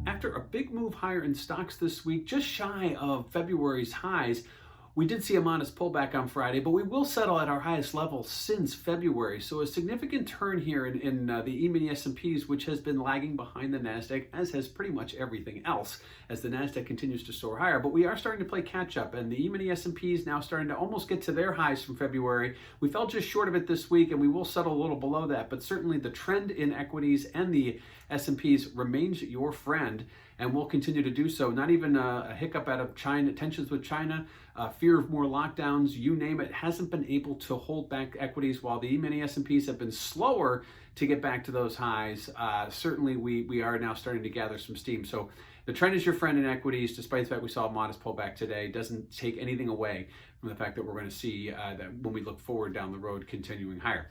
After a big move higher in stocks this week, just shy of February's highs, we did see a modest pullback on Friday, but we will settle at our highest level since February. So a significant turn here in the E-mini S&Ps, which has been lagging behind the NASDAQ, as has pretty much everything else, as the NASDAQ continues to soar higher. But we are starting to play catch up, and the E-mini S&Ps now starting to almost get to their highs from February. We fell just short of it this week, and we will settle a little below that. But certainly the trend in equities and the S&Ps remains your friend, and will continue to do so. Not even a hiccup out of China, tensions with China, fear of more lockdowns, you name it, hasn't been able to hold back equities, while the E-mini S&Ps have been slower to get back to those highs. Certainly we are now starting to gather some steam. So the trend is your friend in equities, despite the fact we saw a modest pullback today. Doesn't take anything away from the fact that we're going to see that when we look forward down the road, continuing higher.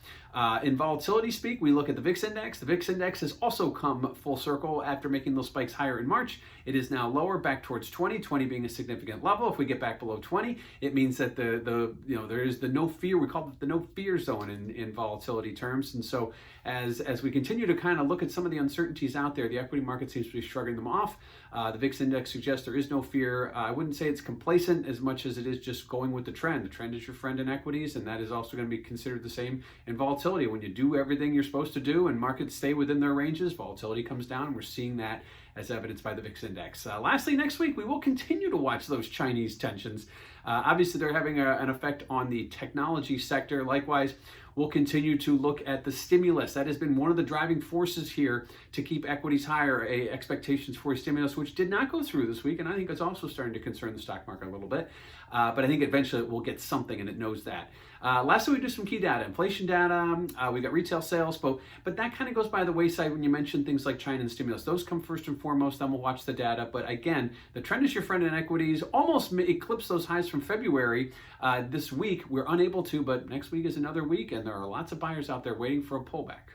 In volatility speak, we look at the VIX index. The VIX index has also come full circle after making those spikes higher in March. It is now lower, back towards 20 being a significant level. If we get back below 20, it means that there is the no fear, we call it the no fear zone in volatility terms. And so as we continue to kind of look at some of the uncertainties out there, the equity market seems to be shrugging them off. The VIX index suggests there is no fear. I wouldn't say it's complacent as much as it is just going with the trend. The trend is your friend in equities, and that is also going to be considered the same in volatility. When you do everything you're supposed to do and markets stay within their ranges, volatility comes down, and we're seeing that as evidenced by the VIX index. Lastly, next week, we will continue to watch those Chinese tensions. Obviously, they're having an effect on the technology sector. Likewise, we'll continue to look at the stimulus. That has been one of the driving forces here to keep equities higher, expectations for a stimulus, which did not go through this week, and I think it's also starting to concern the stock market a little bit. But I think eventually it will get something, and it knows that. Lastly, we do some key data, inflation data. We got retail sales, but that kind of goes by the wayside when you mention things like China and stimulus. Those come first and foremost, then we'll watch the data. But again, the trend is your friend in equities. Almost eclipsed those highs from February. This week, we're unable to, but next week is another week, and there are lots of buyers out there waiting for a pullback.